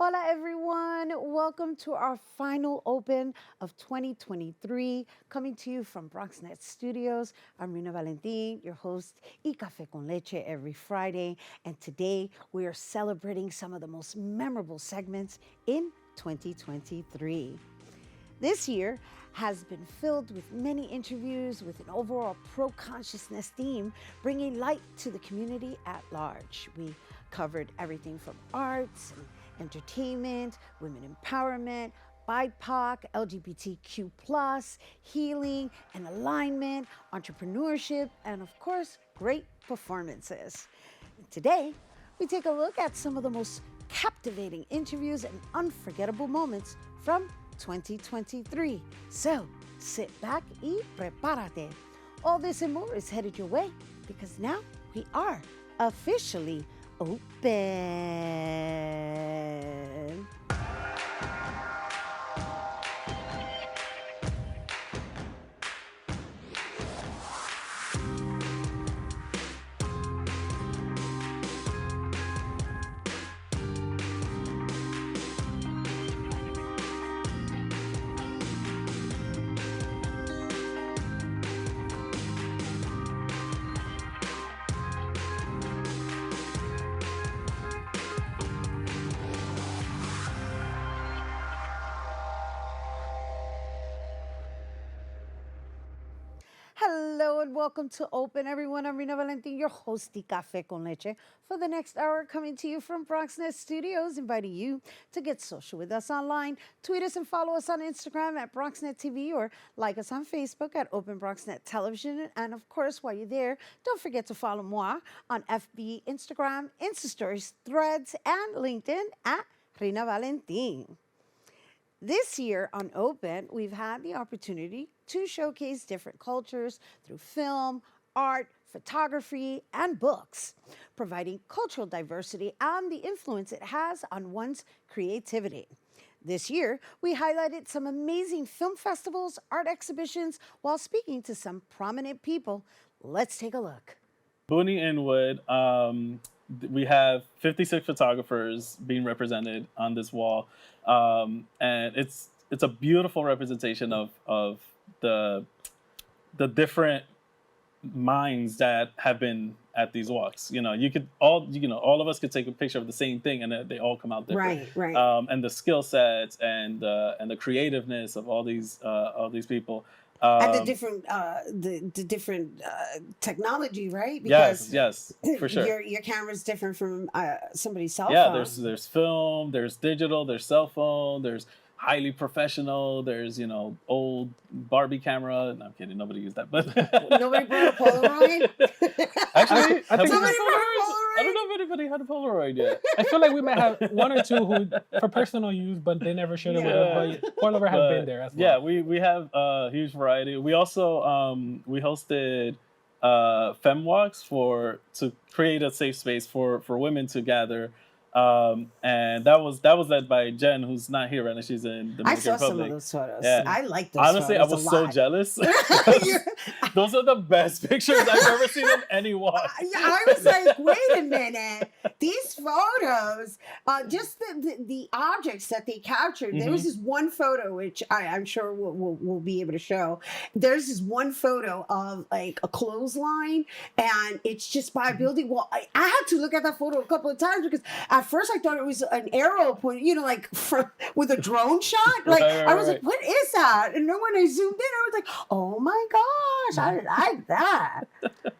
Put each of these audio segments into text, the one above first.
Hola, everyone. Welcome to our final open of 2023, coming to you from BronxNet Studios. I'm Rhina Valentin, your host, y Café con Leche every Friday. And today we are celebrating some of the most memorable segments in 2023. This year has been filled with many interviews with an overall pro consciousness theme, bringing light to the community at large. We covered everything from arts and entertainment, women empowerment, BIPOC, LGBTQ, healing and alignment, entrepreneurship, and of course, great performances. Today, we take a look at some of the most captivating interviews and unforgettable moments from 2023. So sit back y prepárate. All this and more is headed your way because now we are officially open. Hello and welcome to Open, everyone. I'm Rhina Valentin, your host, y Café con Leche, for the next hour, coming to you from BronxNet Studios, inviting you to get social with us online. Tweet us and follow us on Instagram at BronxNet TV or like us on Facebook at Open BronxNet Television. And of course, while you're there, don't forget to follow moi on FB, Instagram, Insta Stories, Threads, and LinkedIn at Rhina Valentin. This year on Open, we've had the opportunity to showcase different cultures through film, art, photography, and books, providing cultural diversity and the influence it has on one's creativity. This year, we highlighted some amazing film festivals, art exhibitions, while speaking to some prominent people. Let's take a look. Booney Inwood, we have 56 photographers being represented on this wall, and it's a beautiful representation of the the different minds that have been at these walks. All of us could take a picture of the same thing, and they all come out different. Right. And the skill sets and the creativeness of all these people. And the Um, different technology, right? yes, for sure. Your camera's different from somebody's cell Yeah, phone. there's film, there's digital, there's cell phone, there's highly professional, there's old Barbie camera. No, I'm kidding, nobody used that, but Nobody brought a Polaroid. actually, I have we think had Somebody brought a Polaroids? I don't Polaroid. know if anybody had a Polaroid yet. I feel like we might have one or two who for personal use, but they never shared it with us. But Coilover have been there as Yeah, well. we have a huge variety. We also we hosted fem walks to create a safe space for women to gather, and that was led by Jen, who's not here right now. She's in I Dominican saw some of Republic. those photos. Yeah, I like those honestly, I photos a was so lot. jealous. You're- Those are the best pictures I've ever seen of any walk. I was like, wait a minute. These photos, just the objects that they captured. There was Hmm. this one photo, which I'm sure we'll be able to show. There's this one photo of like a clothesline, and it's just by a building. Well, I had to look at that photo a couple of times because at first I thought it was an arrow point, like with a drone shot. Like, I was like, Right. what is that? And then when I zoomed in, I was like, oh my gosh, I like that.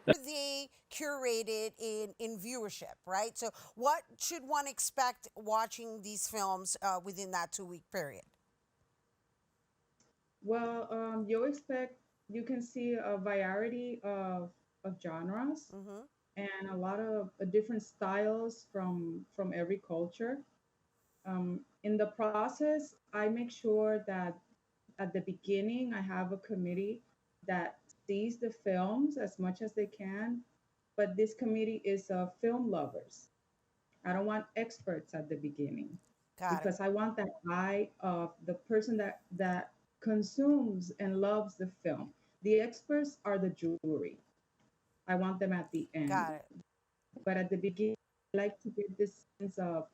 They curated in viewership, right? So, what should one expect watching these films within that 2 week period? Well, you can see a variety of genres Hmm. and a lot of different styles from every culture. In the process, I make sure that at the beginning I have a committee that sees the films as much as they can, but this committee is film lovers. I don't want experts at the beginning Got it. because I want that eye of the person that consumes and loves the film. The experts are the jury. I want them at the end. Got it. But at the beginning, I like to give this sense of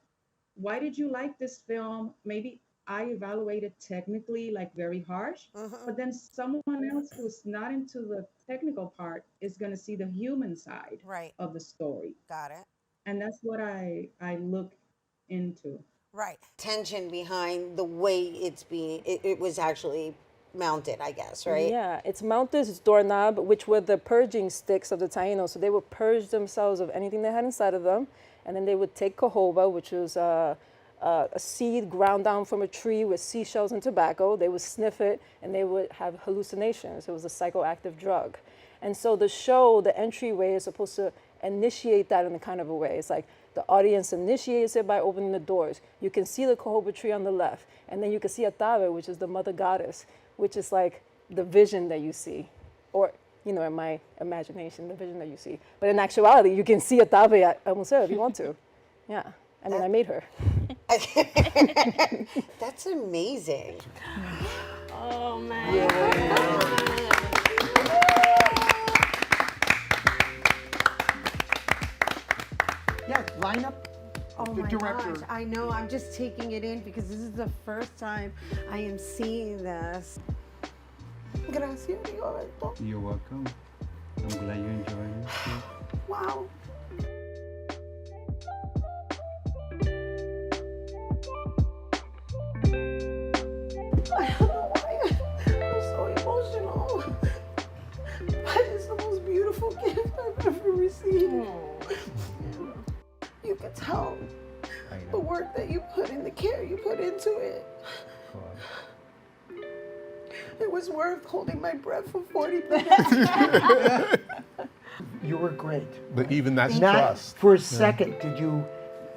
why did you like this film? Maybe I evaluated technically like very harsh, Mm-hmm. but then someone else who's not into the technical part is going to see the human side Right. of the story. Got it. And that's what I look into. Right. Tension behind the way it was actually mounted, I guess, right? Yeah, it's mounted, it's doorknob, which were the purging sticks of the Taínos. So they would purge themselves of anything they had inside of them. And then they would take cajoba, which was a seed ground down from a tree with seashells and tobacco. They would sniff it and they would have hallucinations. It was a psychoactive drug. And so the show, the entryway is supposed to initiate that in a kind of a way. It's like the audience initiates it by opening the doors. You can see the cajoba tree on the left, and then you can see Atabe, which is the mother goddess, which is like the vision that you see, or in my imagination, the vision that you see. But in actuality, you can see Atabe at El Museo if you want to. Yeah, I mean, I made her. That's amazing. Oh man. Yeah, lineup. Oh The my director. gosh, I know. I'm just taking it in because this is the first time I am seeing this. Gracias, Rigoberto. You're welcome. I'm glad you're enjoying it. Wow. I don't know why I'm so emotional. But it's the most beautiful gift I've ever received. You could tell the work that you put in, the care you put into it. It was worth holding my breath for 40 minutes. You were great. But even that's Not trust. for a second did you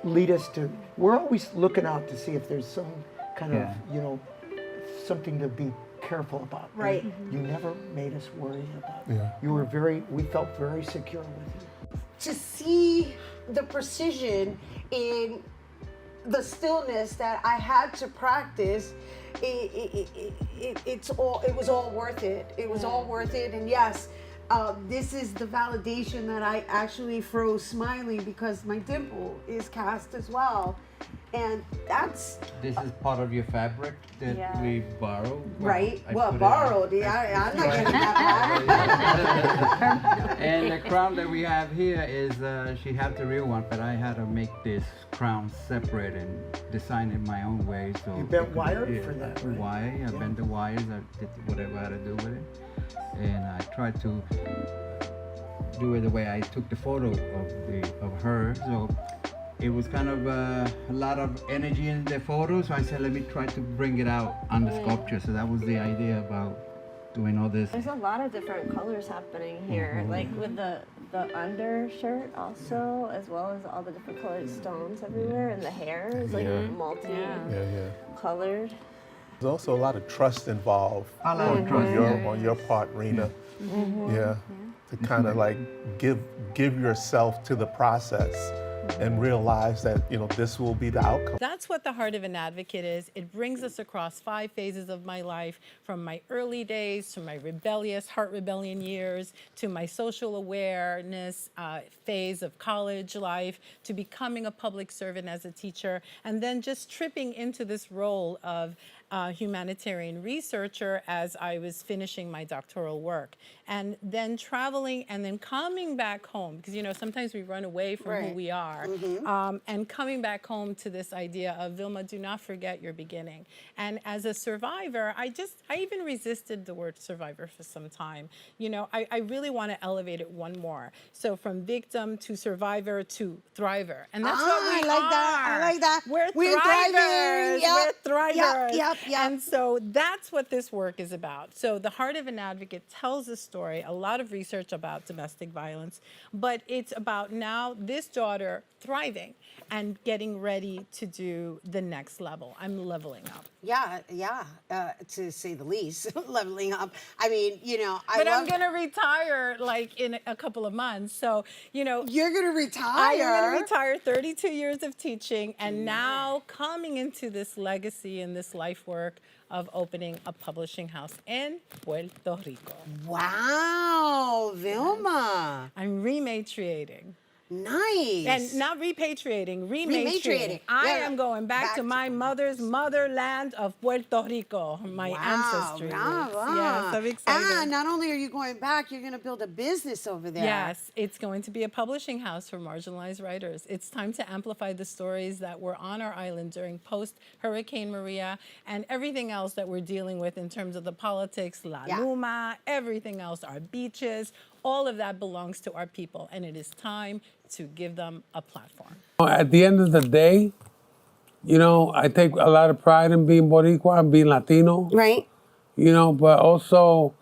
lead us to. We're always looking out to see if there's some kind of, something to be careful about. And Right. You never made us worry about it. Yeah. You were we felt very secure with you. To see the precision in the stillness that I had to practice, it was all worth it. It was all worth it. And yes, this is the validation that I actually froze smiling because my dimple is cast as well. And that's This is part of your fabric that Yeah. we borrowed. right. I Well, put it borrowed. on. I'm not getting that back. And the crown that we have here is, she had the real one, but I had to make this crown separate and design it my own way. So You bent it could- wire yeah, for that, right? Wire, I bent the wires, I did whatever I had to do with it. And I tried to do it the way I took the photo of her. So it was kind of a lot of energy in the photo, so I said, let me try to bring it out on the sculpture. So that was the idea about doing all this. There's a lot of different colors happening here, like with the undershirt also, as well as all the different colored stones everywhere, and the hair is like Yeah. multi-colored. There's also a lot of trust involved A lot of trust, on your part, Rhina. Yeah. To kind of like give yourself to the process and realize that this will be the outcome. That's what the Heart of an Advocate is. It brings us across 5 phases of my life, from my early days to my rebellious heart rebellion years, to my social awareness phase of college life, to becoming a public servant as a teacher, and then just tripping into this role of humanitarian researcher as I was finishing my doctoral work, and then traveling and then coming back home, because sometimes we run away from who we are, and coming back home to this idea of, Vilma, do not forget your beginning. And as a survivor, I even resisted the word survivor for some time. I really want to elevate it one more. So from victim to survivor to thriver, and that's what we I like that. I like that. We're thriving. thrivers. Yep. We're thrivers. Yep. And so that's what this work is about. So the Heart of an Advocate tells a story, a lot of research about domestic violence, but it's about now this daughter thriving and getting ready to do the next level. I'm leveling up. To say the least, leveling up. I mean, But I'm going to retire like in a couple of months. So, You're going to retire. I am going to retire 32 years of teaching and now coming into this legacy and this life work of opening a publishing house in Puerto Rico. Wow, Vilma. I'm rematriating. Nice. And not repatriating, rematriating. Rematriating. I Yeah, am going back to my mother's motherland of Puerto Rico, my ancestry. Wow. Yes, I'm excited. And not only are you going back, you're going to build a business over there. Yes, it's going to be a publishing house for marginalized writers. It's time to amplify the stories that were on our island during post-Hurricane Maria and everything else that we're dealing with in terms of the politics, La Luma, everything else, our beaches. All of that belongs to our people, and it is time to give them a platform. At the end of the day, you know, I take a lot of pride in being Boricua and being Latino. Right. You know, but also,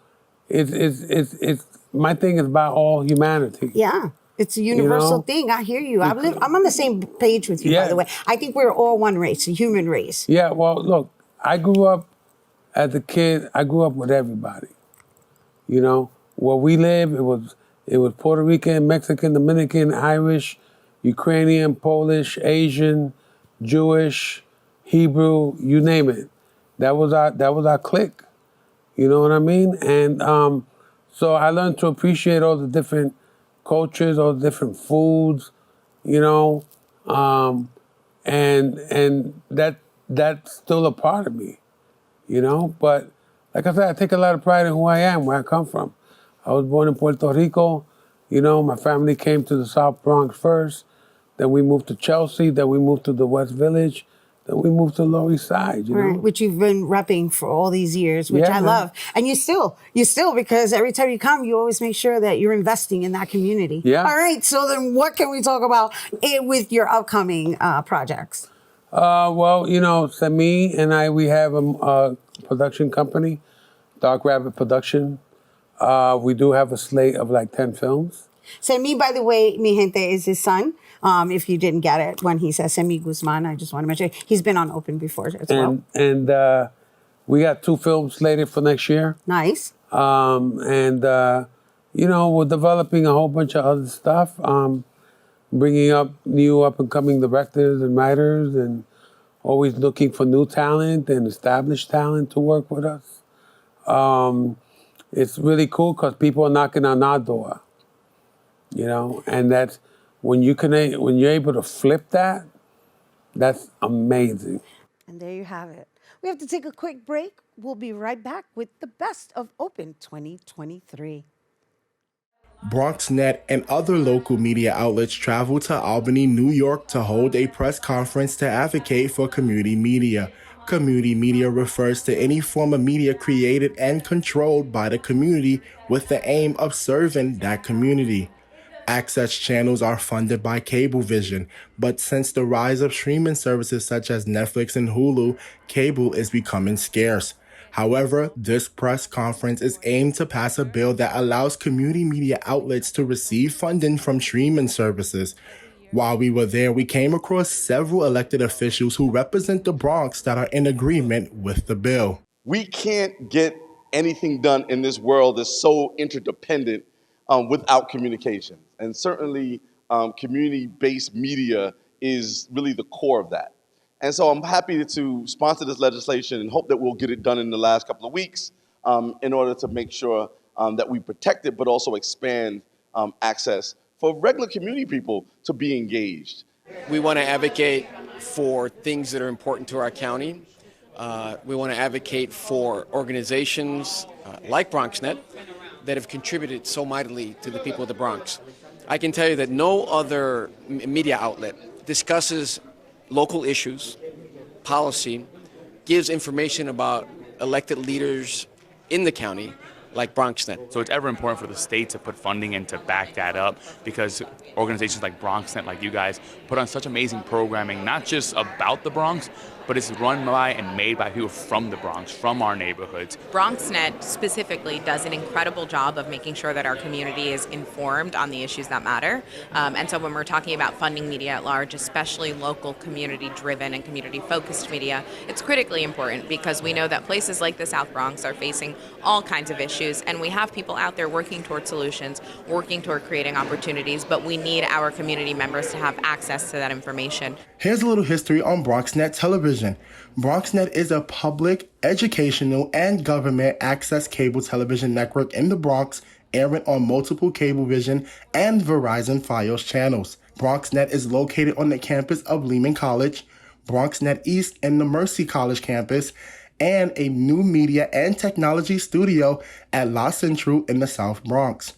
it's my thing is about all humanity. Yeah. It's a universal thing. I hear you. I'm on the same page with you, by the way. I think we're all one race, a human race. Yeah, well, look, I grew up as a kid, I grew up with everybody. You know, where we live, it was Puerto Rican, Mexican, Dominican, Irish, Ukrainian, Polish, Asian, Jewish, Hebrew, you name it. That was our clique. You know what I mean? And so I learned to appreciate all the different cultures, all the different foods, you know, and that's still a part of me, you know. But like I said, I take a lot of pride in who I am, where I come from. I was born in Puerto Rico. You know, my family came to the South Bronx first. Then we moved to Chelsea. Then we moved to the West Village. Then we moved to Lower East Side, you know? Which you've been repping for all these years, which I love. And you still, because every time you come, you always make sure that you're investing in that community. Yeah. All right, so then what can we talk about with your upcoming projects? Well, you know, Semi and we have a production company, Dark Rabbit Production. We do have a slate of like 10 films. Semi, by the way, mi gente, is his son. If you didn't get it when he says Semi Guzman, I just want to mention he's been on Open before as well. And we got 2 films slated for next year. Nice. You know, we're developing a whole bunch of other stuff, bringing up new up-and-coming directors and writers, and always looking for new talent and established talent to work with us. It's really cool because people are knocking on our door, you know, and that's when you're able to flip that, that's amazing. And there you have it. We have to take a quick break. We'll be right back with the best of Open 2023. BronxNet and other local media outlets traveled to Albany, New York to hold a press conference to advocate for community media. Community media refers to any form of media created and controlled by the community with the aim of serving that community. Access channels are funded by Cablevision, but since the rise of streaming services such as Netflix and Hulu, cable is becoming scarce. However, this press conference is aimed to pass a bill that allows community media outlets to receive funding from streaming services. While we were there, we came across several elected officials who represent the Bronx that are in agreement with the bill. We can't get anything done in this world that's so interdependent without communication. And certainly community-based media is really the core of that. And so I'm happy to sponsor this legislation and hope that we'll get it done in the last couple of weeks in order to make sure that we protect it, but also expand access for regular community people to be engaged. We want to advocate for things that are important to our county. We want to advocate for organizations like BronxNet that have contributed so mightily to the people of the Bronx. I can tell you that no other media outlet discusses local issues, policy, gives information about elected leaders in the county like BronxNet. So it's ever important for the state to put funding in to back that up, because organizations like BronxNet, like you guys, put on such amazing programming, not just about the Bronx, but it's run by and made by people from the Bronx, from our neighborhoods. BronxNet specifically does an incredible job of making sure that our community is informed on the issues that matter. And so when we're talking about funding media at large, especially local community-driven and community-focused media, it's critically important because we know that places like the South Bronx are facing all kinds of issues, and we have people out there working toward solutions, working toward creating opportunities, but we need our community members to have access to that information. Here's a little history on BronxNet television. BronxNet is a public, educational, and government access cable television network in the Bronx airing on multiple Cablevision and Verizon Fios channels. BronxNet is located on the campus of Lehman College, BronxNet East and the Mercy College campus, and a new media and technology studio at La Central in the South Bronx.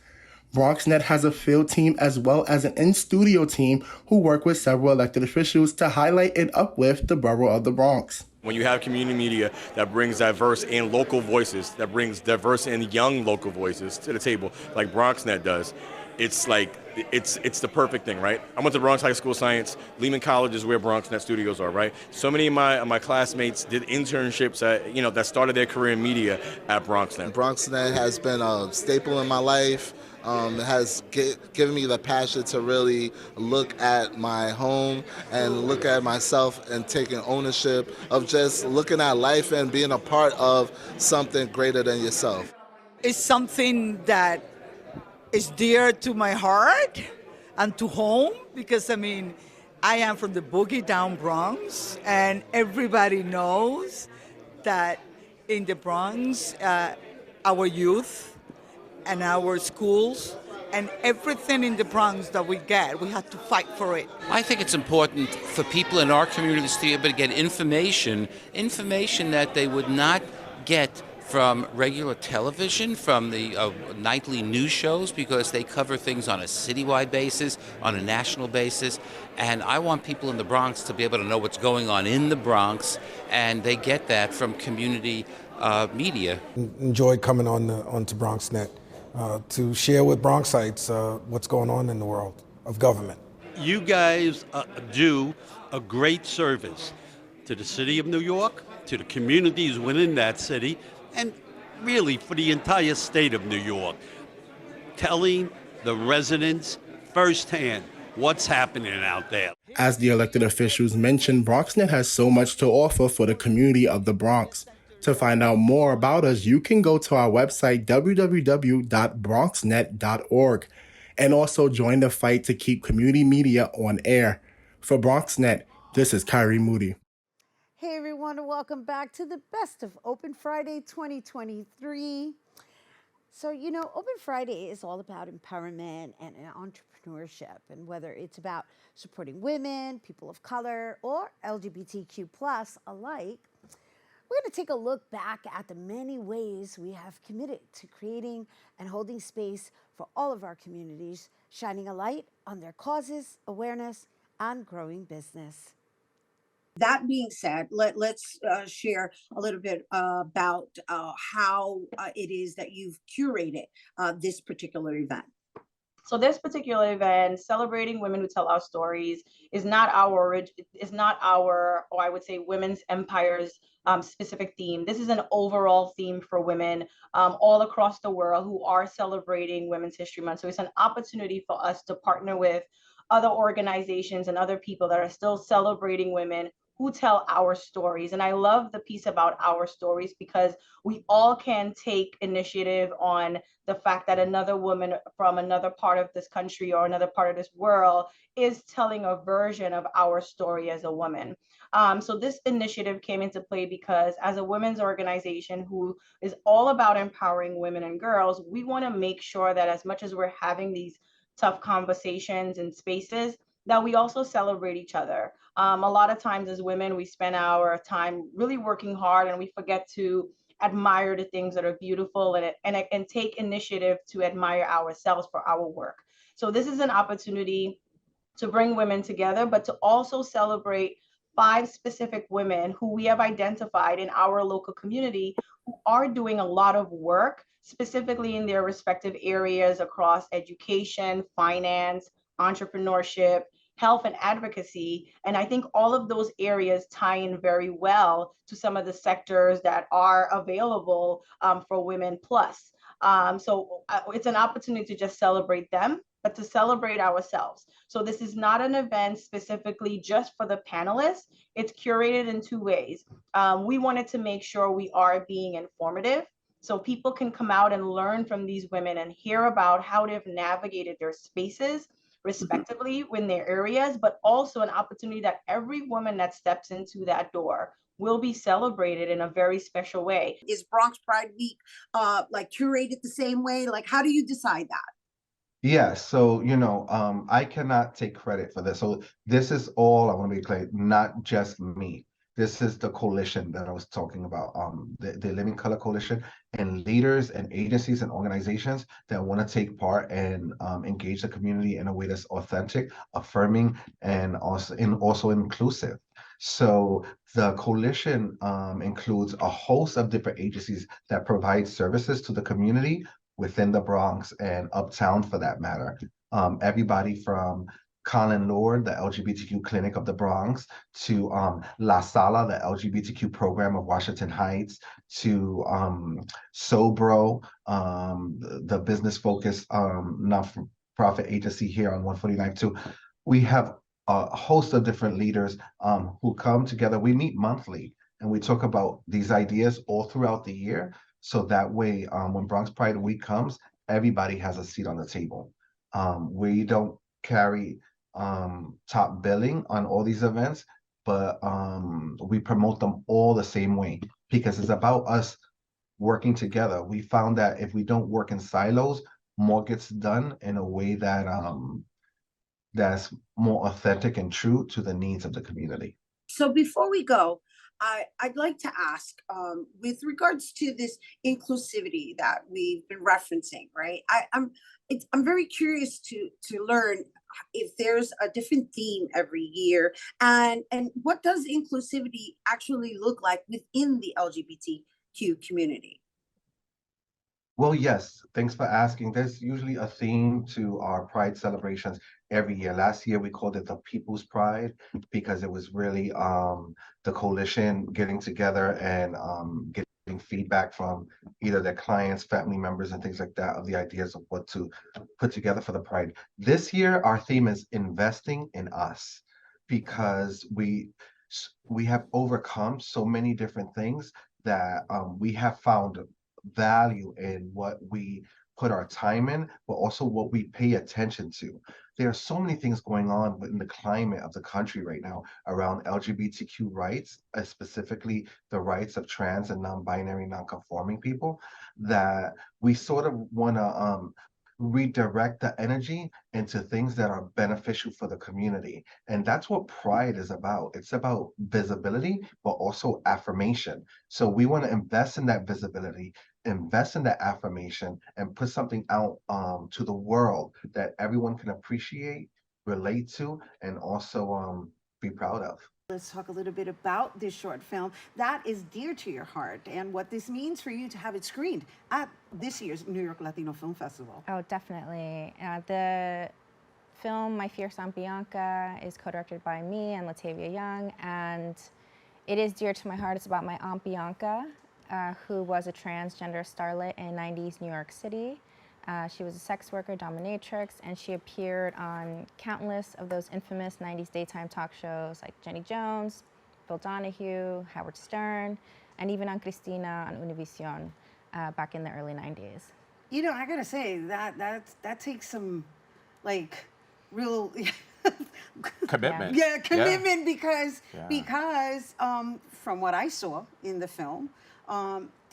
BronxNet has a field team as well as an in-studio team who work with several elected officials to highlight and uplift the borough of the Bronx. When you have community media that brings diverse and local voices, that brings diverse and young local voices to the table, like BronxNet does, it's like, it's the perfect thing, right? I went to Bronx High School of Science. Lehman College is where BronxNet studios are, right? So many of my classmates did internships at, that started their career in media at BronxNet. BronxNet has been a staple in my life. It has given me the passion to really look at my home and look at myself and taking ownership of just looking at life and being a part of something greater than yourself. It's something that is dear to my heart and to home because, I am from the boogie down Bronx, and everybody knows that in the Bronx, our youth and our schools and everything in the Bronx that we get, we have to fight for it. I think it's important for people in our communities to be able to get information that they would not get from regular television, from the nightly news shows, because they cover things on a citywide basis, on a national basis. And I want people in the Bronx to be able to know what's going on in the Bronx, and they get that from community media. Enjoyed coming onto BronxNet to share with Bronxites what's going on in the world of government. You guys do a great service to the city of New York, to the communities within that city, and really for the entire state of New York, telling the residents firsthand what's happening out there. As the elected officials mentioned, BronxNet has so much to offer for the community of the Bronx. To find out more about us, you can go to our website, www.bronxnet.org, and also join the fight to keep community media on air. For BronxNet, this is Kyrie Moody. Hey everyone, and welcome back to the Best of Open Friday 2023. So, Open Friday is all about empowerment and entrepreneurship, and whether it's about supporting women, people of color, or LGBTQ plus alike, we're going to take a look back at the many ways we have committed to creating and holding space for all of our communities, shining a light on their causes, awareness, and growing business. That being said, let's share a little bit about how it is that you've curated this particular event. So this particular event, celebrating women who tell our stories, is not our, or I would say, women's empires specific theme. This is an overall theme for women all across the world who are celebrating Women's History Month. So it's an opportunity for us to partner with other organizations and other people that are still celebrating women who tell our stories. And I love the piece about our stories because we all can take initiative on the fact that another woman from another part of this country or another part of this world is telling a version of our story as a woman. So this initiative came into play because as a women's organization who is all about empowering women and girls, we want to make sure that as much as we're having these tough conversations and spaces, that we also celebrate each other. A lot of times as women, we spend our time really working hard and we forget to admire the things that are beautiful and take initiative to admire ourselves for our work. So this is an opportunity to bring women together, but to also celebrate 5 specific women who we have identified in our local community who are doing a lot of work, specifically in their respective areas across education, finance, entrepreneurship, health, and advocacy. And I think all of those areas tie in very well to some of the sectors that are available for Women Plus. So it's an opportunity to just celebrate them, but to celebrate ourselves. So this is not an event specifically just for the panelists. It's curated in 2 ways. We wanted to make sure we are being informative, so people can come out and learn from these women and hear about how they've navigated their spaces respectively in their areas, but also an opportunity that every woman that steps into that door will be celebrated in a very special way. Is Bronx Pride Week like curated the same way? Like, how do you decide that? Yeah, so I cannot take credit for this. So this is all, I want to be clear, not just me. This is the coalition that I was talking about, the Living Color Coalition, and leaders and agencies and organizations that want to take part and engage the community in a way that's authentic, affirming, and also inclusive. So the coalition includes a host of different agencies that provide services to the community within the Bronx and uptown for that matter. Everybody from Colin Lord, the LGBTQ clinic of the Bronx, to La Sala, the LGBTQ program of Washington Heights, to Sobro, the business focused not-for-profit agency here on 149th too. We have a host of different leaders who come together. We meet monthly and we talk about these ideas all throughout the year. So that way, when Bronx Pride Week comes, everybody has a seat on the table. We don't carry top billing on all these events, but we promote them all the same way because it's about us working together. We found that if we don't work in silos, more gets done in a way that that's more authentic and true to the needs of the community. So before we go, I'd like to ask, with regards to this inclusivity that we've been referencing, right? I'm very curious to learn if there's a different theme every year, and what does inclusivity actually look like within the LGBTQ community? Well, yes, thanks for asking. There's usually a theme to our Pride celebrations every year. Last year we called it the People's Pride because it was really the coalition getting together and getting feedback from either their clients, family members, and things like that of the ideas of what to put together for the Pride. This year our theme is investing in us because we have overcome so many different things that we have found value in what we put our time in, but also what we pay attention to. There are so many things going on in the climate of the country right now around LGBTQ rights, specifically the rights of trans and non-binary, non-conforming people, that we sort of want to redirect the energy into things that are beneficial for the community. And that's what Pride is about. It's about visibility, but also affirmation. So we want to invest in that visibility, invest in that affirmation, and put something out to the world that everyone can appreciate, relate to, and also be proud of. Let's talk a little bit about this short film that is dear to your heart and what this means for you to have it screened at this year's New York Latino Film Festival. Oh, definitely. The film, My Fierce Aunt Bianca, is co-directed by me and Latavia Young, and it is dear to my heart. It's about my Aunt Bianca, who was a transgender starlet in 90s New York City. She was a sex worker dominatrix, and she appeared on countless of those infamous 90s daytime talk shows like Jenny Jones, Bill Donahue, Howard Stern, and even on Cristina on Univision back in the early 90s. You know, I gotta say that takes some like real commitment. Yeah, commitment Yeah. because from what I saw in the film,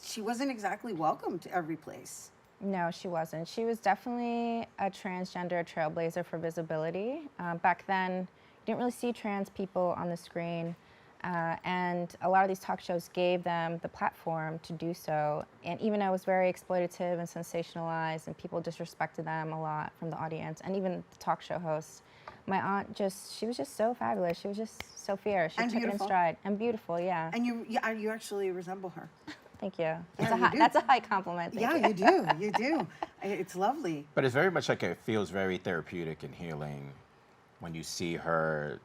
she wasn't exactly welcome to every place. No, she wasn't. She was definitely a transgender trailblazer for visibility. Back then, you didn't really see trans people on the screen, and a lot of these talk shows gave them the platform to do so. And even though it was very exploitative and sensationalized, and people disrespected them a lot from the audience, and even the talk show hosts, my aunt she was just so fabulous. She was just so fierce. She And took it in beautiful. stride. And beautiful, yeah. And you actually resemble her. Thank you. Yeah, That's a high compliment. Thank you do. It's lovely. But it's very much like it feels very therapeutic and healing when you see her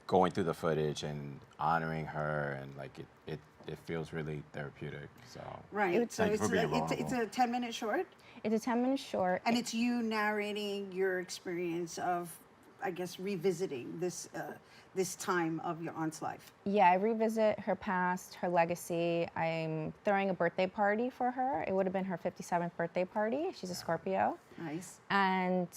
going through the footage and honoring her, and like it feels really therapeutic. So Right. So thank you for being it's a 10-minute short. It's a 10-minute short. And it's you narrating your experience of, I guess, revisiting this time of your aunt's life. Yeah, I revisit her past, her legacy. I'm throwing a birthday party for her. It would have been her 57th birthday party. She's a Scorpio. Nice. And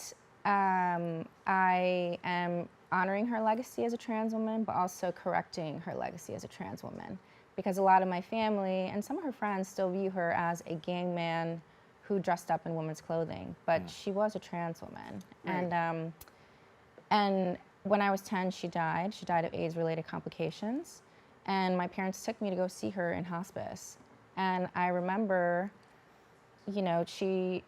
I am honoring her legacy as a trans woman, but also correcting her legacy as a trans woman. because a lot of my family and some of her friends still view her as a gang man who dressed up in women's clothing, but she was a trans woman. Right. And when I was 10, she died. She died of AIDS-related complications. And my parents took me to go see her in hospice. And I remember, you know, she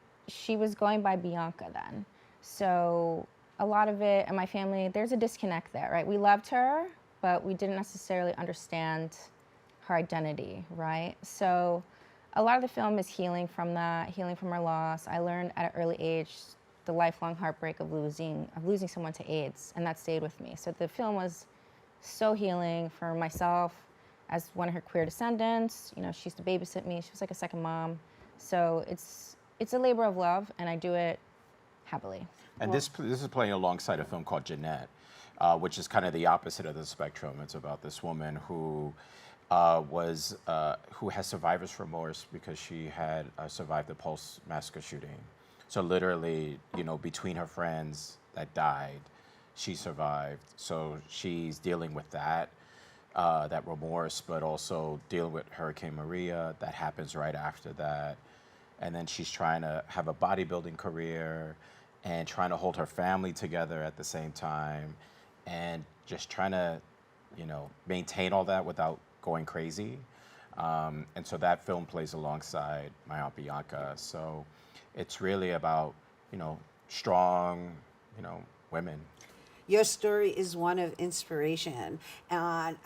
was going by Bianca then. So a lot of it, and my family, there's a disconnect there, right? We loved her, but we didn't necessarily understand her identity, right? So a lot of the film is healing from that, healing from her loss. I learned at an early age the lifelong heartbreak of losing someone to AIDS, and that stayed with me. So the film was so healing for myself as one of her queer descendants. You know, she used to babysit me. She was like a second mom. So it's a labor of love, and I do it happily. And this is playing alongside a film called Jeanette, which is kind of the opposite of the spectrum. It's about this woman who who has survivor's remorse because she had survived the Pulse massacre shooting. So literally, you know, between her friends that died, she survived. So she's dealing with that remorse, but also dealing with Hurricane Maria that happens right after that. And then she's trying to have a bodybuilding career and trying to hold her family together at the same time, and just trying to, you know, maintain all that without going crazy. And so that film plays alongside my Aunt Bianca. So it's really about, you know, strong, you know, women. Your story is one of inspiration, and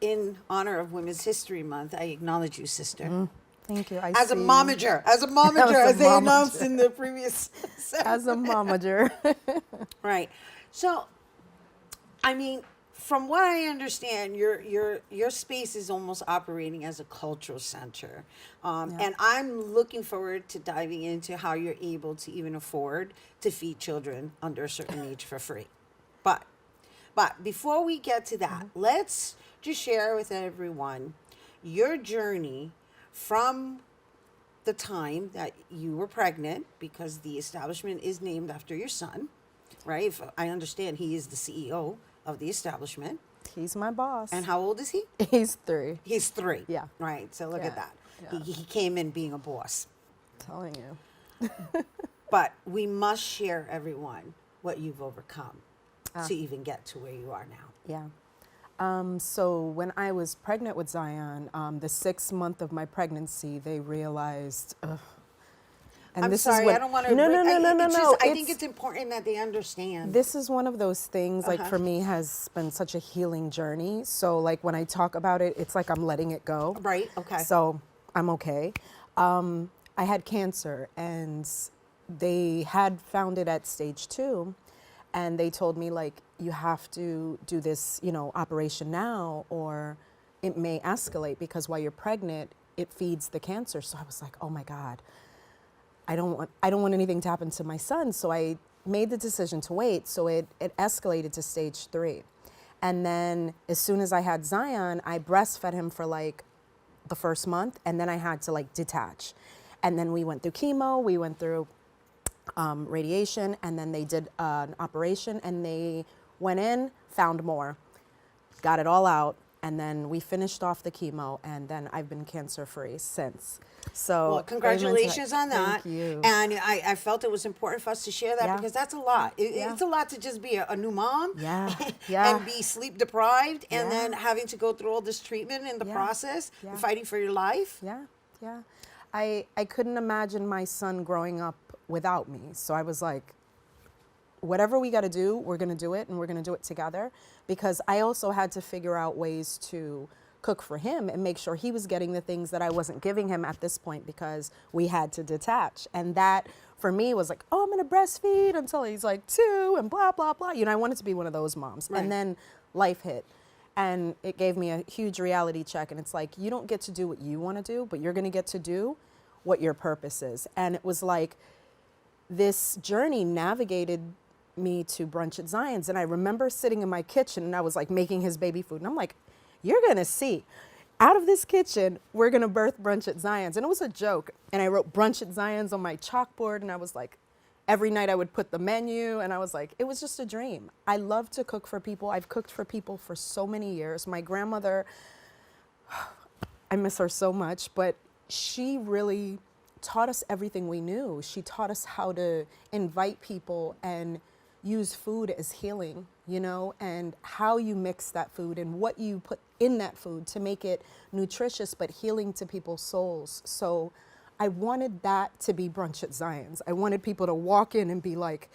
in honor of Women's History Month, I acknowledge you, sister. Thank you. As a momager, as they announced in the previous segment. As a momager. Right. So, I mean, from what I understand, your space is almost operating as a cultural center, and I'm looking forward to diving into how you're able to even afford to feed children under a certain age for free. But before we get to that, let's just share with everyone your journey from the time that you were pregnant, because the establishment is named after your son, right? If I understand, he is the CEO of the establishment. He's my boss. And how old is he? He's 3. He's 3. Yeah. Right. So look at that. Yeah. He came in being a boss. Telling you. But we must share, everyone, what you've overcome to even get to where you are now. Yeah. So when I was pregnant with Zion, the 6th month of my pregnancy, they realized, and I'm this sorry, is what, I don't want to. No. I think it's important that they understand. This is one of those things, like for me, has been such a healing journey. So like when I talk about it, it's like I'm letting it go. Right. Okay. So I'm okay. I had cancer, and they had found it at stage 2. And they told me, like, you have to do this, you know, operation now, or it may escalate, because while you're pregnant, it feeds the cancer. So I was like, oh my God, I don't want anything to happen to my son. So I made the decision to wait. So it escalated to stage 3. And then as soon as I had Zion, I breastfed him for like the first month, and then I had to like detach. And then we went through chemo, we went through radiation, and then they did an operation, and they went in, found more, got it all out, and then we finished off the chemo, and then I've been cancer-free since. So well, congratulations on that. Thank you. And I felt it was important for us to share that, because that's a lot. It's a lot to just be a new mom and be sleep deprived, and then having to go through all this treatment in the process, and fighting for your life. Yeah. I couldn't imagine my son growing up without me. So I was like, whatever we got to do, we're going to do it, and we're going to do it together, because I also had to figure out ways to cook for him and make sure he was getting the things that I wasn't giving him at this point, because we had to detach. And that for me was like, oh, I'm going to breastfeed until he's like 2 and blah, blah, blah. You know, I wanted to be one of those moms. Right. And then life hit. And it gave me a huge reality check. And it's like, you don't get to do what you want to do, but you're going to get to do what your purpose is. And it was like, this journey navigated me to Brunch at Zion's. And I remember sitting in my kitchen, and I was like making his baby food. And I'm like, you're going to see, out of this kitchen, we're going to birth Brunch at Zion's. And it was a joke. And I wrote Brunch at Zion's on my chalkboard. And I was like, every night I would put the menu. And I was like, it was just a dream. I love to cook for people. I've cooked for people for so many years. My grandmother I miss her so much, but she really taught us everything we knew. She taught us how to invite people and use food as healing, you know, and how you mix that food and what you put in that food to make it nutritious but healing to people's souls. So I wanted that to be Brunch at Zion's. I wanted people to walk in and be like,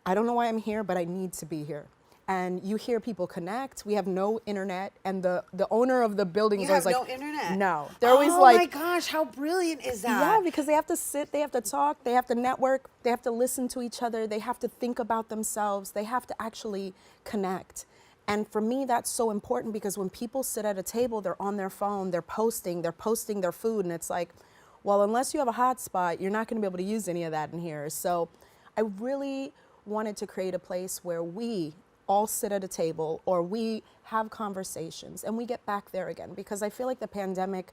I don't know why I'm here, but I need to be here. And you hear people connect. We have no internet, and the owner of the building is always like, no internet. No, they're always oh like, my gosh, how brilliant is that? yeah, because they have to sit, they have to talk, they have to network, they have to listen to each other, they have to think about themselves, they have to actually connect. And for me, that's so important because when people sit at a table, they're on their phone, they're posting their food, and it's like, well, unless you have a hotspot, you're not going to be able to use any of that in here. So I really wanted to create a place where we all sit at a table or we have conversations and we get back there again, because I feel like the pandemic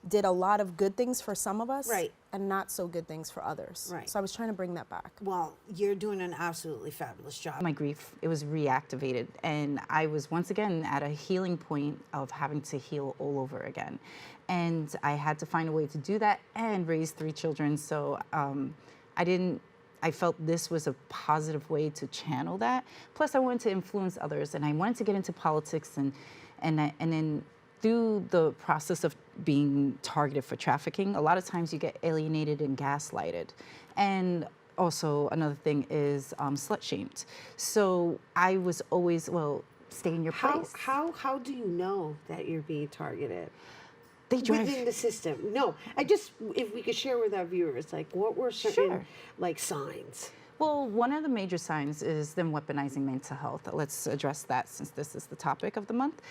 did a lot of good things for some of us, right, and not so good things for others. Right. So I was trying to bring that back. Well, you're doing an absolutely fabulous job. My grief, it was reactivated, and I was once again at a healing point of having to heal all over again. And I had to find a way to do that and raise 3 children. So I felt this was a positive way to channel that. Plus, I wanted to influence others, and I wanted to get into politics, and then through the process of being targeted for trafficking, a lot of times you get alienated and gaslighted. And also another thing is slut shamed. So I was always, well, stay in your place. How do you know that you're being targeted? They drive within the system. No, if we could share with our viewers, like what were certain like signs? Well, one of the major signs is them weaponizing mental health. Let's address that since this is the topic of the month.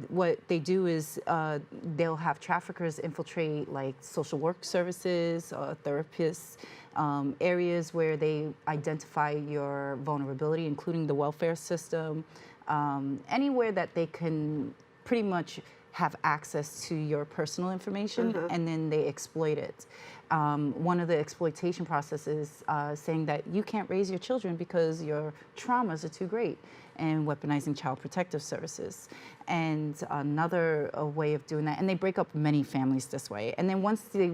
What they do is they'll have traffickers infiltrate like social work services, therapists, areas where they identify your vulnerability, including the welfare system, anywhere that they can pretty much have access to your personal information, and then they exploit it. One of the exploitation processes saying that you can't raise your children because your traumas are too great, and weaponizing child protective services. And another way of doing that, and they break up many families this way. And then once they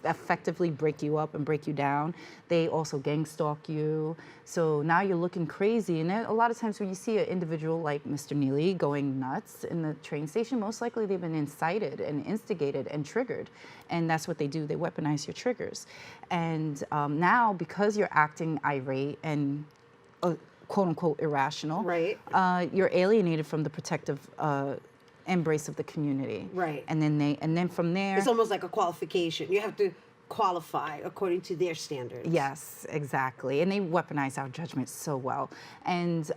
effectively break you up and break you down, they also gang stalk you. So now you're looking crazy. And then a lot of times when you see an individual like Mr. Neely going nuts in the train station, most likely they've been incited and instigated and triggered. And that's what they do. They weaponize your triggers. And now, because you're acting irate and quote unquote irrational, right, you're alienated from the protective embrace of the community. Right. And then from there, it's almost like a qualification. You have to qualify according to their standards. Yes, exactly. And they weaponize our judgment so well. And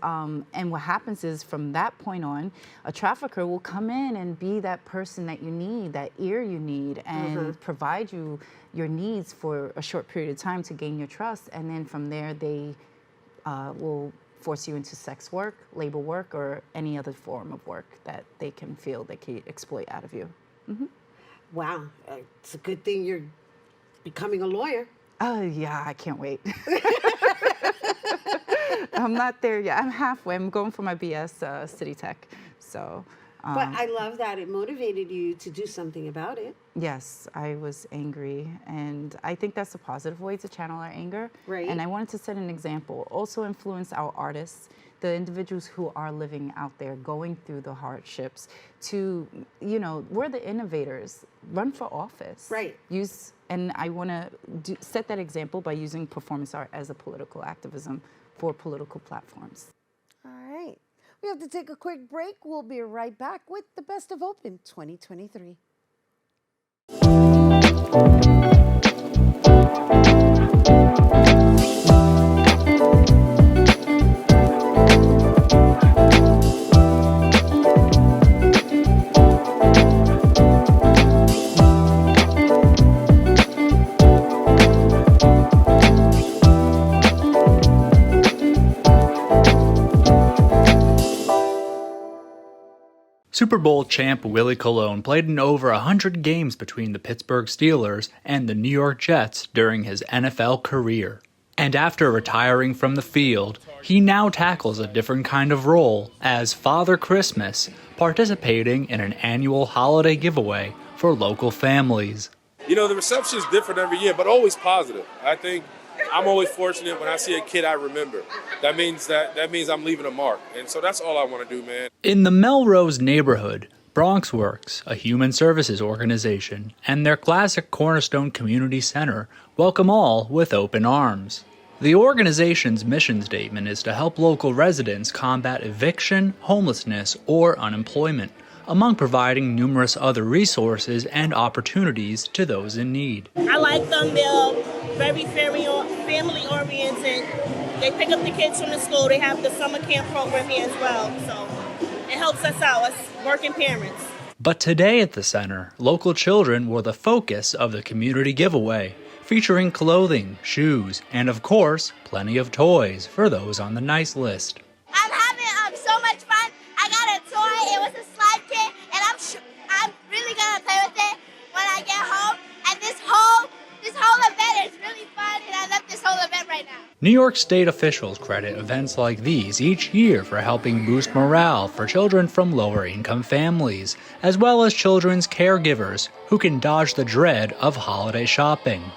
what happens is from that point on, a trafficker will come in and be that person that you need, that ear you need, and provide you your needs for a short period of time to gain your trust. And then from there, they will force you into sex work, labor work, or any other form of work that they can feel they can exploit out of you. Wow, it's a good thing you're becoming a lawyer. Oh yeah, I can't wait. I'm not there yet. I'm halfway. I'm going for my BS City Tech. So. But I love that it motivated you to do something about it. Yes, I was angry, and I think that's a positive way to channel our anger. Right. And I wanted to set an example, also influence our artists, the individuals who are living out there going through the hardships to, we're the innovators. Run for office. Right. And I want to set that example by using performance art as a political activism for political platforms. All right. We have to take a quick break. We'll be right back with the Best of Open 2023. Super Bowl champ Willie Colon played in over 100 games between the Pittsburgh Steelers and the New York Jets during his NFL career. And after retiring from the field, he now tackles a different kind of role as Father Christmas, participating in an annual holiday giveaway for local families. You know, the reception is different every year, but always positive. I think I'm always fortunate when I see a kid I remember. That means I'm leaving a mark. And so that's all I want to do, man. In the Melrose neighborhood, Bronx Works, a human services organization, and their classic Cornerstone Community Center welcome all with open arms. The organization's mission statement is to help local residents combat eviction, homelessness, or unemployment, among providing numerous other resources and opportunities to those in need. I like them. They're very family-oriented. They pick up the kids from the school. They have the summer camp program here as well. So it helps us out as working parents. But today at the center, local children were the focus of the community giveaway, featuring clothing, shoes, and of course, plenty of toys for those on the nice list. I'm having so much fun. I got a toy. It was a slime kit, and I'm really gonna play with it when I get home. And this whole event is really fun, and I love this whole event right now. New York State officials credit events like these each year for helping boost morale for children from lower-income families, as well as children's caregivers who can dodge the dread of holiday shopping.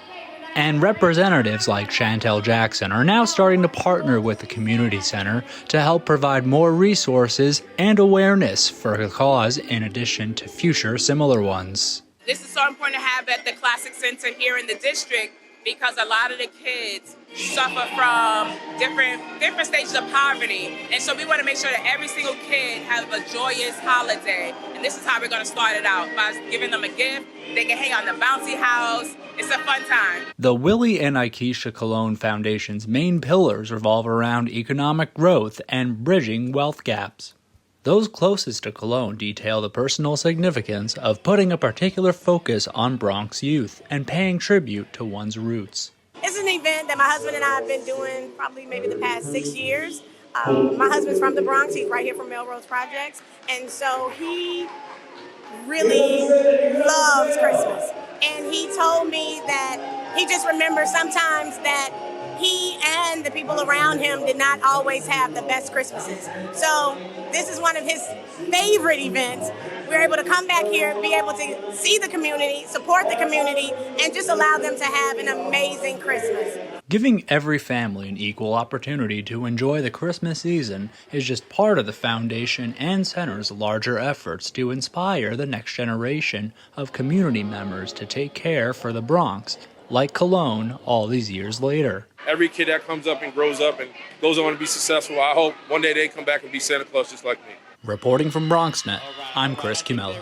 And representatives like Chantel Jackson are now starting to partner with the community center to help provide more resources and awareness for the cause in addition to future similar ones. This is so important to have at the Classic Center here in the district because a lot of the kids suffer from different stages of poverty. And so we want to make sure that every single kid has a joyous holiday. And this is how we're going to start it out, by giving them a gift. They can hang out in the bouncy house. It's a fun time. The Willie and Aikisha Cologne Foundation's main pillars revolve around economic growth and bridging wealth gaps. Those closest to Cologne detail the personal significance of putting a particular focus on Bronx youth and paying tribute to one's roots. It's an event that my husband and I have been doing probably maybe the past 6 years. My husband's from the Bronx. He's right here from Melrose Projects. And so he really loves Christmas. And he told me that he just remembers sometimes that he and the people around him did not always have the best Christmases. So this is one of his favorite events. We're able to come back here, be able to see the community, support the community, and just allow them to have an amazing Christmas. Giving every family an equal opportunity to enjoy the Christmas season is just part of the foundation and center's larger efforts to inspire the next generation of community members to take care for the Bronx, like Cologne all these years later. Every kid that comes up and grows up and goes on to be successful, I hope one day they come back and be Santa Claus just like me. Reporting from BronxNet, I'm Chris Cumella.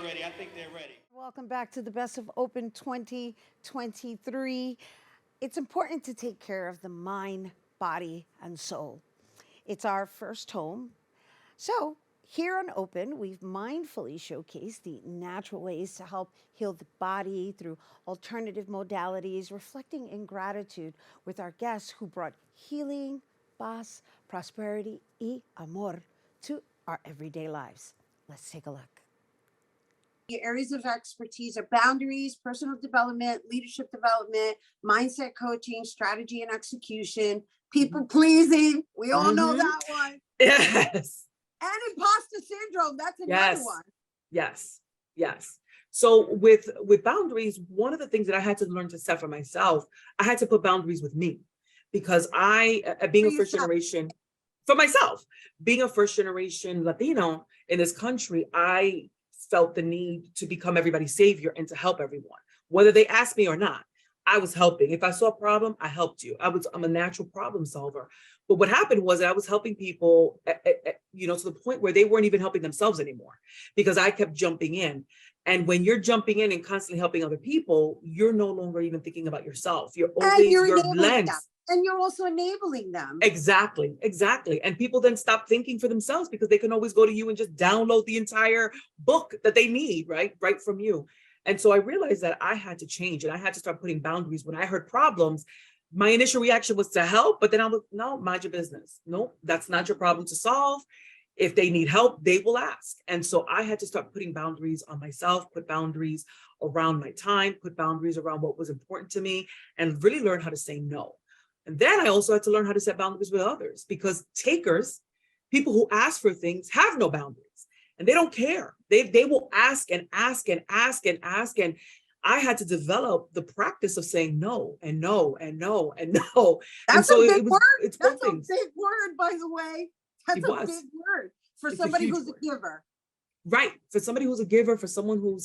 Welcome back to the Best of Open 2023. It's important to take care of the mind, body, and soul. It's our first home. So here on Open, we've mindfully showcased the natural ways to help heal the body through alternative modalities, reflecting in gratitude with our guests who brought healing, paz, prosperity, y amor to our everyday lives. Let's take a look. Your areas of expertise are boundaries, personal development, leadership development, mindset coaching, strategy and execution, people pleasing. We all know that one. Yes. And imposter syndrome. That's another one. Yes. So with boundaries, one of the things that I had to learn to set for myself, I had to put boundaries with me, because being a first generation, for myself, being a first generation Latino in this country, I felt the need to become everybody's savior and to help everyone, whether they asked me or not. I was helping. If I saw a problem, I helped you. I'm a natural problem solver. But what happened was that I was helping people, to the point where they weren't even helping themselves anymore, because I kept jumping in. And when you're jumping in and constantly helping other people, you're no longer even thinking about yourself. You're always your lens. And you're also enabling them. Exactly. And people then stop thinking for themselves, because they can always go to you and just download the entire book that they need, right from you. And so I realized that I had to change, and I had to start putting boundaries. When I heard problems, my initial reaction was to help, but then I was, no, mind your business. No, that's not your problem to solve. If they need help, they will ask. And so I had to start putting boundaries on myself, put boundaries around my time, put boundaries around what was important to me, and really learn how to say no. And then I also had to learn how to set boundaries with others, because takers, people who ask for things, have no boundaries. and they don't care. They will ask and ask and ask and ask. And I had to develop the practice of saying no and no and no and no. And That's so a big it was, word. it's That's both a things. big word, by the way. That's It a was. big word for It's a somebody huge who's word. a giver. Right. For somebody who's a giver, for someone who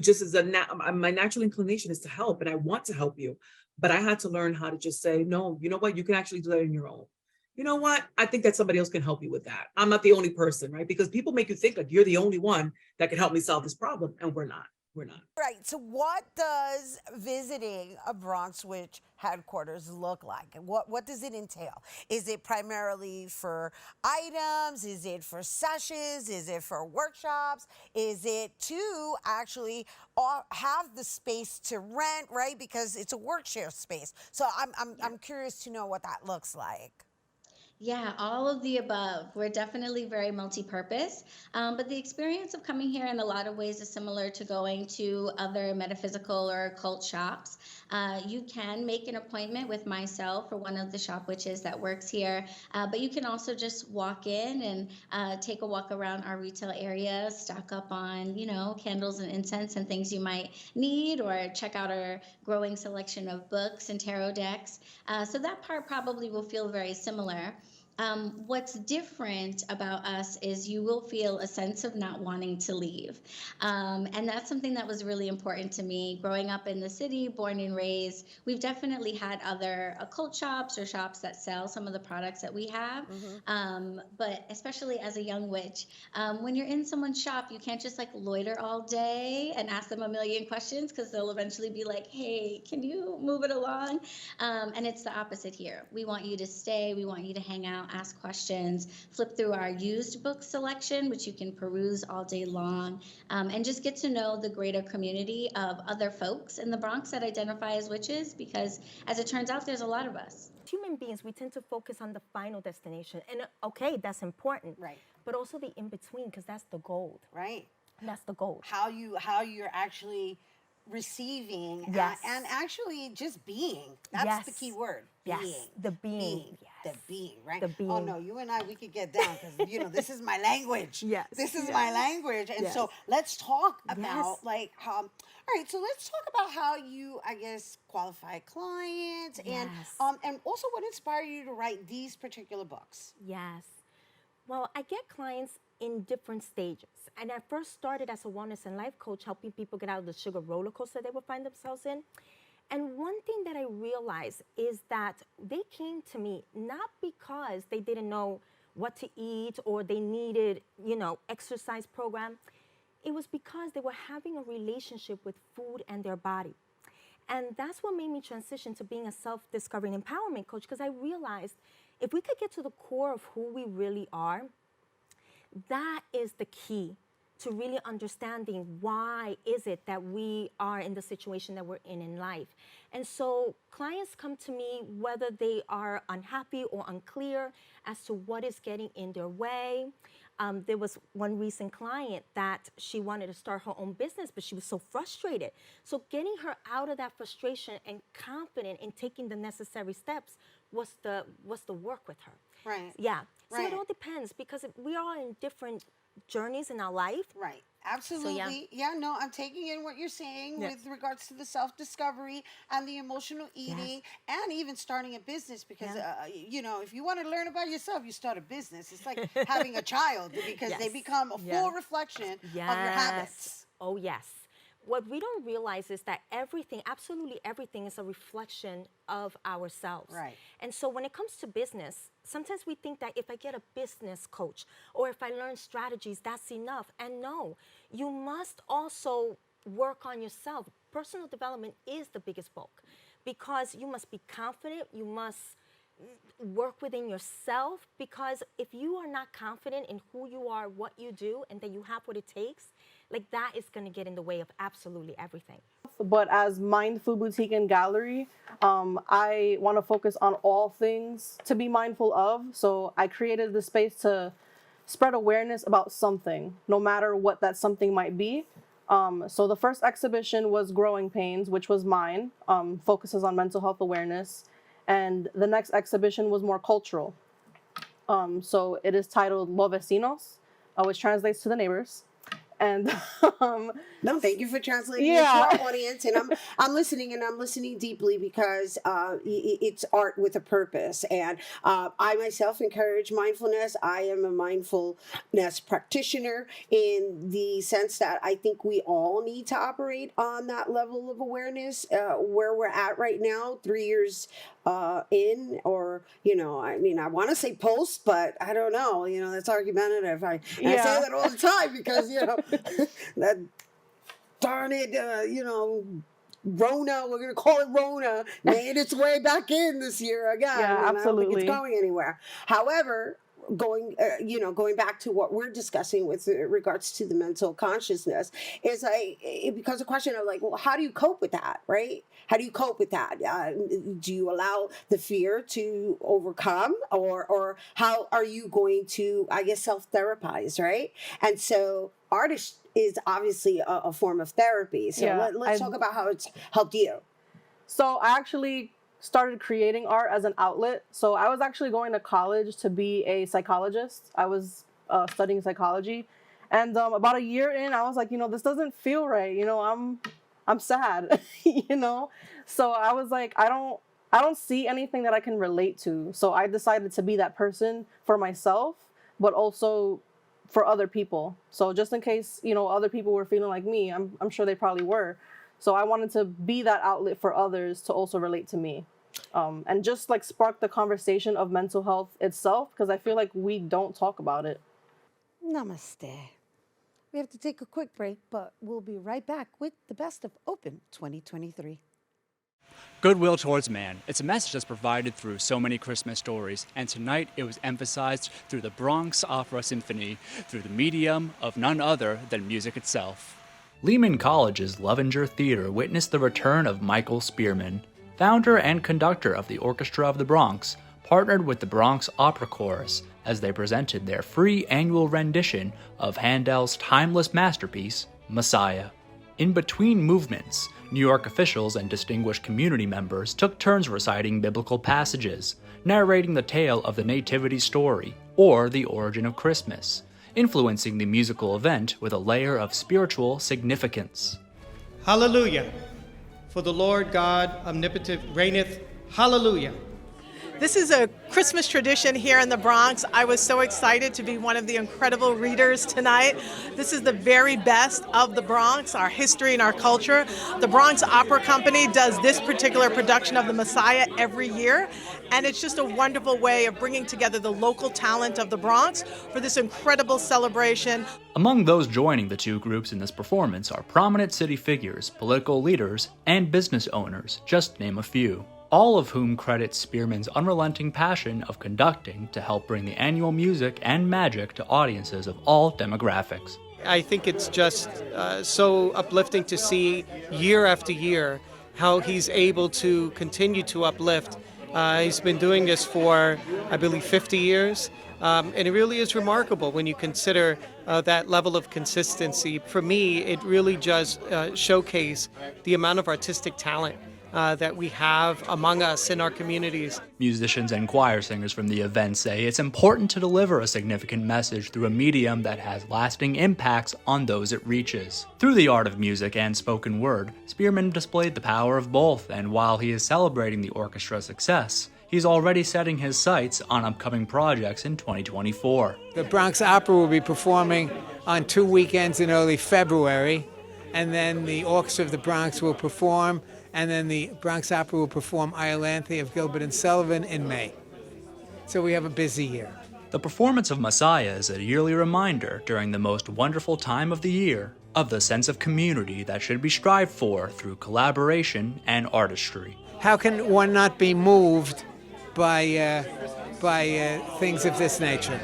just is my natural inclination is to help, and I want to help you. But I had to learn how to just say, no, you know what? You can actually do that on your own. You know what? I think that somebody else can help you with that. I'm not the only person, right? Because people make you think like you're the only one that can help me solve this problem, and we're not. We're not. Right. So, what does visiting a Bronx Witch headquarters look like? What does it entail? Is it primarily for items? Is it for sessions? Is it for workshops? Is it to actually have the space to rent? Right, because it's a work share space. So, I'm curious to know what that looks like. Yeah, all of the above. We're definitely very multi-purpose, but the experience of coming here in a lot of ways is similar to going to other metaphysical or occult shops. You can make an appointment with myself or one of the shop witches that works here, but you can also just walk in and take a walk around our retail area, stock up on, candles and incense and things you might need, or check out our growing selection of books and tarot decks. So that part probably will feel very similar. What's different about us is you will feel a sense of not wanting to leave. And that's something that was really important to me. Growing up in the city, born and raised, we've definitely had other occult shops or shops that sell some of the products that we have. But especially as a young witch, when you're in someone's shop, you can't just like loiter all day and ask them a million questions, because they'll eventually be like, hey, can you move it along? And it's the opposite here. We want you to stay. We want you to hang out, ask questions, flip through our used book selection, which you can peruse all day long, and just get to know the greater community of other folks in the Bronx that identify as witches, because as it turns out, there's a lot of us. Human beings, we tend to focus on the final destination. And okay, that's important. Right. But also the in-between, because that's the gold. Right. That's the gold. How you're actually receiving and actually just being. That's the key word. Being. Yes. The being. Yes. The being, right? The being. Oh no, you and I, we could get down, because this is my language. Yes. This is my language. And so let's talk about all right, so let's talk about how you, I guess, qualify clients and also what inspired you to write these particular books. Yes. Well, I get clients in different stages. And I first started as a wellness and life coach, helping people get out of the sugar roller coaster they would find themselves in. And one thing that I realized is that they came to me not because they didn't know what to eat or they needed, exercise program. It was because they were having a relationship with food and their body. And that's what made me transition to being a self-discovery and empowerment coach, because I realized if we could get to the core of who we really are, that is the key to really understanding why is it that we are in the situation that we're in life. And so clients come to me whether they are unhappy or unclear as to what is getting in their way. There was one recent client that she wanted to start her own business, but she was so frustrated. So getting her out of that frustration and confident in taking the necessary steps was the work with her. Right. Yeah. So Right. it all depends, because we are in different journeys in our life. Right. Absolutely. No, I'm taking in what you're saying with regards to the self-discovery and the emotional eating and even starting a business, because, if you want to learn about yourself, you start a business. It's like having a child, because they become a full reflection of your habits. Oh, yes. What we don't realize is that everything, absolutely everything, is a reflection of ourselves. Right. And so when it comes to business, sometimes we think that if I get a business coach or if I learn strategies, that's enough. And no, you must also work on yourself. Personal development is the biggest bulk, because you must be confident, you must work within yourself, because if you are not confident in who you are, what you do, and that you have what it takes, like that is going to get in the way of absolutely everything. But as Mind Food Boutique and Gallery, I want to focus on all things to be mindful of. So I created the space to spread awareness about something, no matter what that something might be. So the first exhibition was Growing Pains, which was mine, focuses on mental health awareness. And the next exhibition was more cultural. So it is titled Los Vecinos, which translates to the neighbors. And no, thank you for translating yeah. it to our audience. And I'm listening, and I'm listening deeply because it's art with a purpose. And I myself encourage mindfulness. I am a mindfulness practitioner in the sense that I think we all need to operate on that level of awareness where we're at right now, 3 years in, or, I mean, I want to say post, but I don't know, that's argumentative. I say that all the time because, that darn it, Rona, we're going to call it Rona, made its way back in this year again. Yeah, and absolutely. I don't think it's going anywhere. However, going back to what we're discussing with regards to the mental consciousness, is it becomes a question of like, well, how do you cope with that, right? How do you cope with that? Do you allow the fear to overcome, or how are you going to, I guess, self-therapize, right? And so artist is obviously a form of therapy. So let's talk about how it's helped you. So I actually started creating art as an outlet. So I was actually going to college to be a psychologist. I was studying psychology. And about a year in, I was like, this doesn't feel right. I'm sad, So I was like, I don't see anything that I can relate to. So I decided to be that person for myself, but also for other people. So just in case, other people were feeling like me, I'm sure they probably were. So I wanted to be that outlet for others to also relate to me. And just like spark the conversation of mental health itself, because I feel like we don't talk about it. Namaste. We have to take a quick break, but we'll be right back with the best of Open 2023. Goodwill towards man. It's a message that's provided through so many Christmas stories, and tonight it was emphasized through the Bronx Opera Symphony, through the medium of none other than music itself. Lehman College's Lovinger Theater witnessed the return of Michael Spearman, founder and conductor of the Orchestra of the Bronx, partnered with the Bronx Opera Chorus as they presented their free annual rendition of Handel's timeless masterpiece, Messiah. In between movements, New York officials and distinguished community members took turns reciting biblical passages, narrating the tale of the Nativity story, or the origin of Christmas, influencing the musical event with a layer of spiritual significance. Hallelujah! For the Lord God omnipotent reigneth. Hallelujah! This is a Christmas tradition here in the Bronx. I was so excited to be one of the incredible readers tonight. This is the very best of the Bronx, our history and our culture. The Bronx Opera Company does this particular production of the Messiah every year, and it's just a wonderful way of bringing together the local talent of the Bronx for this incredible celebration. Among those joining the two groups in this performance are prominent city figures, political leaders, and business owners, just to name a few, all of whom credit Spearman's unrelenting passion of conducting to help bring the annual music and magic to audiences of all demographics. I think it's just so uplifting to see year after year how he's able to continue to uplift. He's been doing this for, I believe, 50 years. And it really is remarkable when you consider that level of consistency. For me, it really does showcase the amount of artistic talent that we have among us in our communities. Musicians and choir singers from the event say it's important to deliver a significant message through a medium that has lasting impacts on those it reaches. Through the art of music and spoken word, Spearman displayed the power of both, and while he is celebrating the orchestra's success, he's already setting his sights on upcoming projects in 2024. The Bronx Opera will be performing on 2 weekends in early February, and then the Orchestra of the Bronx will perform, and then the Bronx Opera will perform Iolanthe of Gilbert and Sullivan in May. So we have a busy year. The performance of Messiah is a yearly reminder during the most wonderful time of the year of the sense of community that should be strived for through collaboration and artistry. How can one not be moved by things of this nature?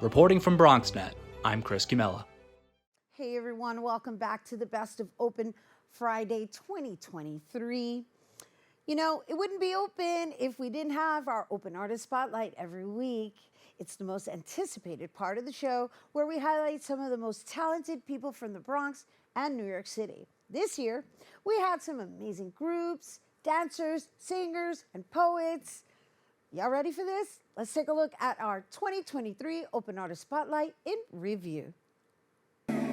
Reporting from BronxNet, I'm Chris Kimella. Hey everyone, welcome back to the Best of Open Friday 2023. You know, it wouldn't be open if we didn't have our Open Artist Spotlight every week. It's the most anticipated part of the show where we highlight some of the most talented people from the Bronx and New York City. This year, we had some amazing groups, dancers, singers, and poets. Y'all ready for this? Let's take a look at our 2023 Open Artist Spotlight in review.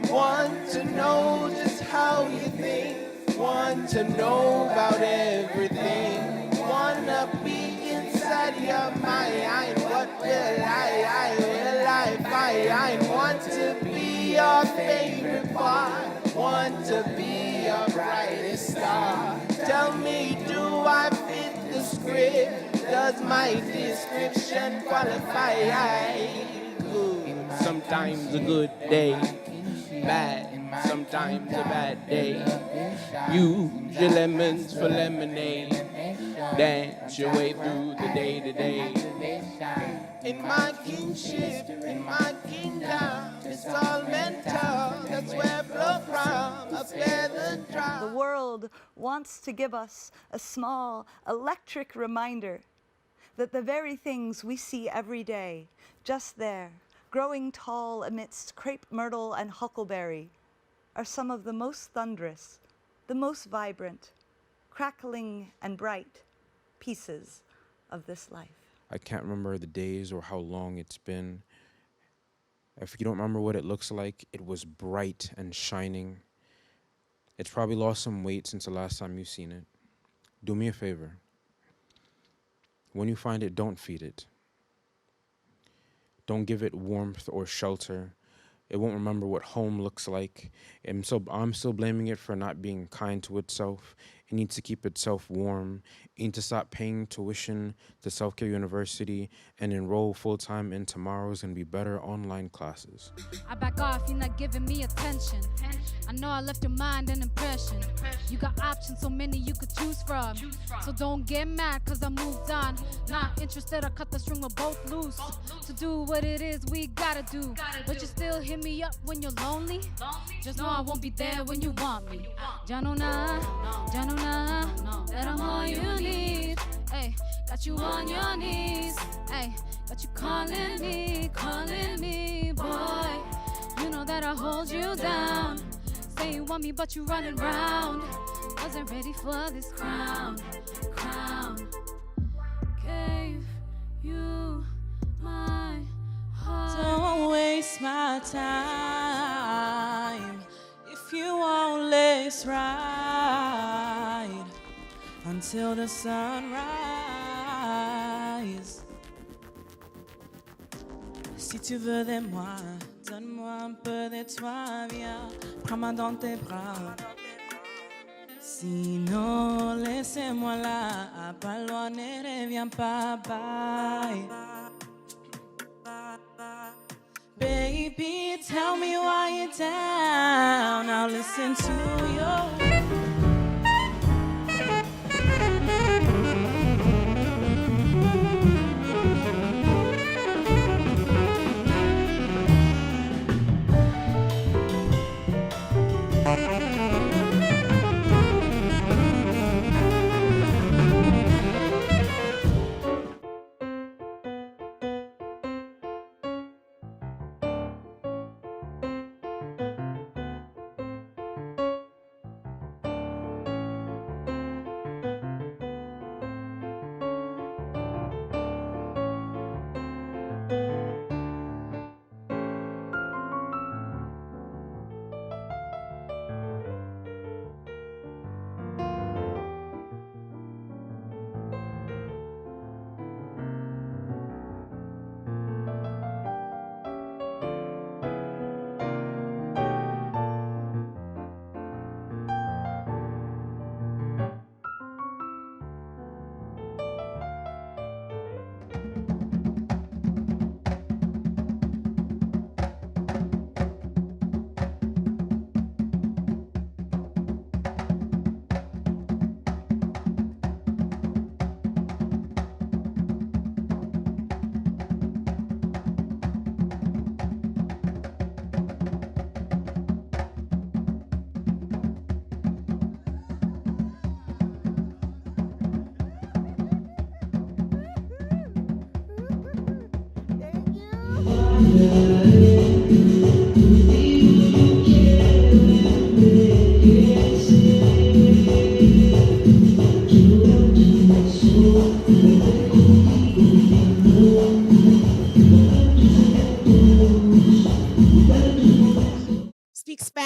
Want to know just how you think, want to know about everything, wanna be inside your mind, what will I find, want to be your favorite part, want to be your brightest star, tell me, do I fit the script, does my description qualify? Good, sometimes a good day, bad, sometimes a bad day. Use your lemons for lemonade. Dance your way through the day to day. In my kingship, in my kingdom, it's all mental. That's where I flow from, a feather drop. The world wants to give us a small electric reminder that the very things we see every day, just there, growing tall amidst crepe myrtle and huckleberry, are some of the most thunderous, the most vibrant, crackling and bright pieces of this life. I can't remember the days or how long it's been. If you don't remember what it looks like, it was bright and shining. It's probably lost some weight since the last time you've seen it. Do me a favor. When you find it, don't feed it. Don't give it warmth or shelter. It won't remember what home looks like. And so I'm still blaming it for not being kind to itself. It needs to keep itself warm. It needs to stop paying tuition to Self-Care University and enroll full-time in tomorrow's and be better online classes. I back off, you're not giving me attention. I know I left your mind an impression. You got options, so many you could choose from. So don't get mad, cause I moved on. Not interested, I cut the string, we're both loose. To do what it is we gotta do. But you still hit me up when you're lonely. Just know I won't be there when you want me. Ya no na, that I'm all you need. Ay, got you on your knees. Ay, got you calling me, boy. You know that I hold you down. Say you want me, but you running round. Wasn't ready for this crown. Gave you my heart. Don't waste my time if you won't let's ride until the sunrise. Si tu veux de moi, donne-moi un peu de toi, viens, prends-moi dans tes bras. Sinon, laissez-moi là, pas loin, ne reviens pas, bye. Baby, tell me why you're down. I'll listen to your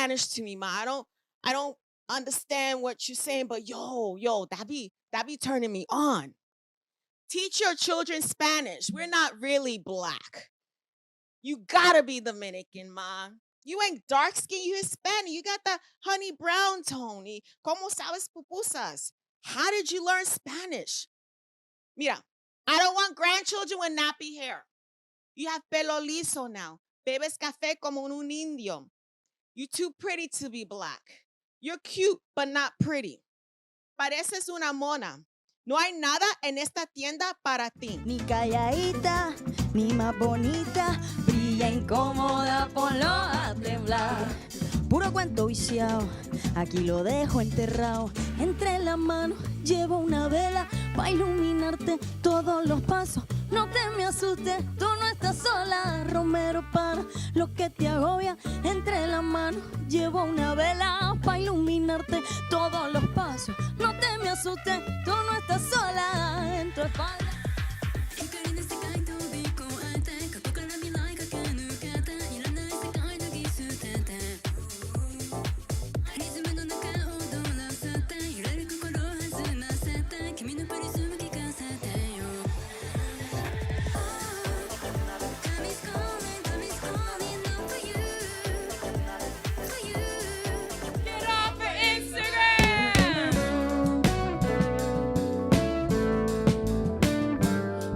Spanish to me, ma. I don't understand what you're saying, but yo, that be turning me on. Teach your children Spanish. We're not really black. You gotta be Dominican, ma. You ain't dark skin, you Hispanic. You got that honey brown tone. ¿Cómo sabes pupusas? How did you learn Spanish? Mira, I don't want grandchildren with nappy hair. You have pelo liso now. Bebes café como un indio. You're too pretty to be black. You're cute, but not pretty. Pareces una mona. No hay nada en esta tienda para ti. Ni calladita, ni más bonita, brilla incómoda, ponlo a temblar. Puro cuento viciado, aquí lo dejo enterrado. Entre las manos llevo una vela para iluminarte todos los pasos. No te me asustes, tú no estás sola, Romero, para lo que te agobia. Entre las manos llevo una vela para iluminarte todos los pasos. No te me asustes, tú no estás sola, en tu espalda.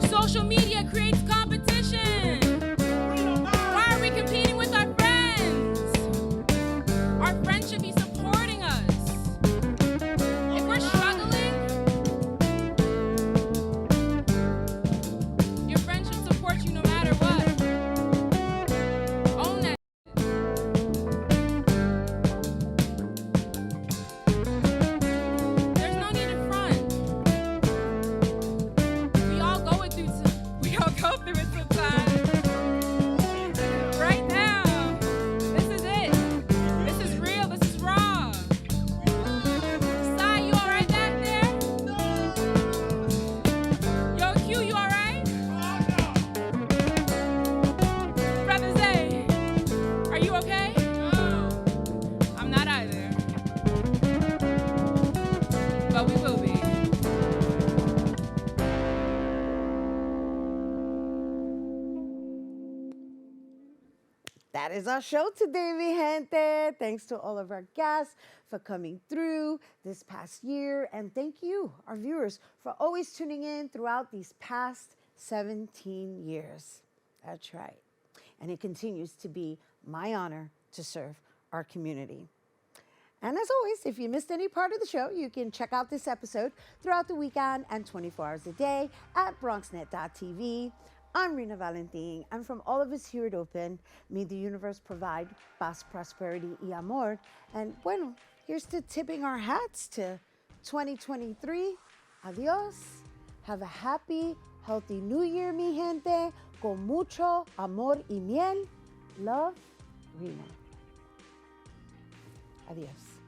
Social media creates competition. Why are we competing with our friends? Our friends should be supporting us. If we're struggling, your friends should support you no matter what. Own that. There's no need to front. We all go through it sometimes. Right now, this is it. This is real. This is raw. Sai, you all right back there? Yo, Q, you all right? Brother Zay, are you okay? I'm not either. But we will be. That is our show today, mi gente. Thanks to all of our guests for coming through this past year. And thank you, our viewers, for always tuning in throughout these past 17 years. That's right. And it continues to be my honor to serve our community. And as always, if you missed any part of the show, you can check out this episode throughout the weekend and 24 hours a day at bronxnet.tv. I'm Rhina Valentin, and from all of us here at Open, may the universe provide paz, prosperity, y amor. And bueno, here's to tipping our hats to 2023. Adios. Have a happy, healthy new year, mi gente. Con mucho amor y miel. Love, Rhina. Adios.